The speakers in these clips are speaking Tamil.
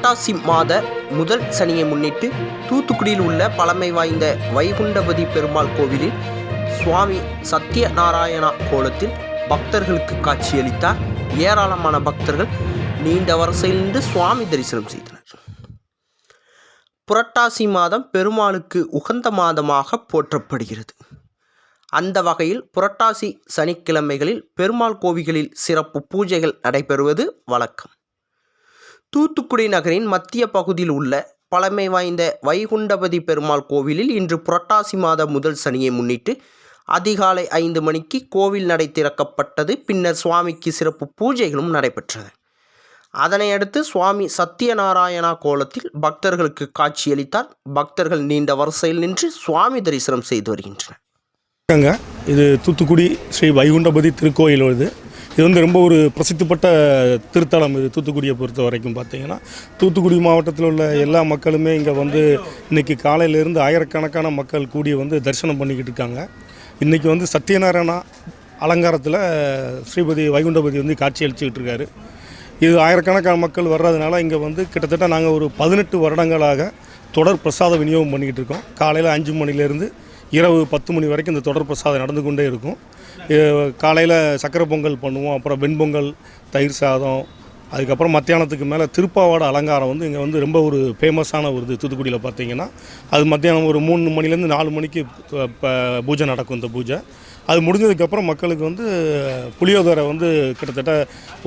புரட்டாசி மாத முதல் சனியை முன்னிட்டு தூத்துக்குடியில் உள்ள பழமை வாய்ந்த வைகுண்டபதி பெருமாள் கோவிலில் சுவாமி சத்யநாராயணா கோலத்தில் பக்தர்களுக்கு காட்சியளித்தார். ஏராளமான பக்தர்கள் நீண்ட வரிசையில் நின்று சுவாமி தரிசனம் செய்தனர். புரட்டாசி மாதம் பெருமாளுக்கு உகந்த மாதமாக போற்றப்படுகிறது. அந்த வகையில் புரட்டாசி சனிக்கிழமைகளில் பெருமாள் கோவில்களில் சிறப்பு பூஜைகள் நடைபெறுவது வழக்கம். தூத்துக்குடி நகரின் மத்திய பகுதியில் உள்ள பழமை வாய்ந்த வைகுண்டபதி பெருமாள் கோவிலில் இன்று புரட்டாசி மாத முதல் சனியை முன்னிட்டு அதிகாலை 5 மணிக்கு கோவில் நடை திறக்கப்பட்டது. பின்னர் சுவாமிக்கு சிறப்பு பூஜைகளும் நடைபெற்றது. அதனையடுத்து சுவாமி சத்யநாராயணா கோலத்தில் பக்தர்களுக்கு காட்சியளித்தார். பக்தர்கள் நீண்ட வரிசையில் நின்று சுவாமி தரிசனம் செய்து வருகின்றனர். இது தூத்துக்குடி ஸ்ரீ வைகுண்டபதி திருக்கோயில் வருது. இது வந்து ரொம்ப ஒரு பிரசித்தி திருத்தலம். இது தூத்துக்குடியை பொறுத்த வரைக்கும் பார்த்தீங்கன்னா தூத்துக்குடி மாவட்டத்தில் உள்ள எல்லா மக்களுமே இங்கே வந்து இன்றைக்கி காலையிலேருந்து ஆயிரக்கணக்கான மக்கள் கூடி வந்து தரிசனம் பண்ணிக்கிட்டு இருக்காங்க. இன்றைக்கி வந்து சத்யநாராயணா அலங்காரத்தில் ஸ்ரீபதி வைகுண்டபதி வந்து காட்சி அளிச்சுக்கிட்டு இருக்காரு. இது ஆயிரக்கணக்கான மக்கள் வர்றதுனால இங்கே வந்து கிட்டத்தட்ட நாங்கள் ஒரு 18 வருடங்களாக தொடர் பிரசாத விநியோகம் பண்ணிக்கிட்டு இருக்கோம். காலையில் 5 மணிலேருந்து இரவு 10 மணி வரைக்கும் இந்த தொடர் பிரசாதம் நடந்து கொண்டே இருக்கும். காலையில் சக்கரை பொங்கல் பண்ணுவோம், அப்புறம் வெண்பொங்கல், தயிர் சாதம், அதுக்கப்புறம் மத்தியானத்துக்கு மேலே திருப்பாவாடை அலங்காரம் வந்து இங்கே வந்து ரொம்ப ஒரு ஃபேமஸான ஒரு இது தூத்துக்குடியில் பார்த்தீங்கன்னா. அது மத்தியானம் ஒரு 3 மணிலேருந்து 4 மணிக்கு பூஜை நடக்கும். இந்த பூஜை அது முடிஞ்சதுக்கப்புறம் மக்களுக்கு வந்து புளியோதரை வந்து கிட்டத்தட்ட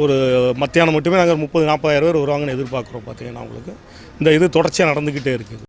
ஒரு மத்தியானம் மட்டுமே நாங்கள் 30-40 பேர் வருவாங்கன்னு எதிர்பார்க்குறோம். பார்த்தீங்கன்னா அவங்களுக்கு இந்த இது தொடர்ச்சியாக நடந்துக்கிட்டே இருக்குது.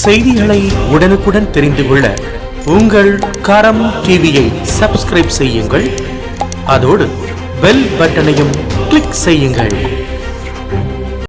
செய்திகளை உடனுக்குடன் தெரிந்து கொள்ள உங்கள் கரம் டிவியை சப்ஸ்கிரைப் செய்யுங்கள். அதோடு பெல் பட்டனையும் கிளிக் செய்யுங்கள்.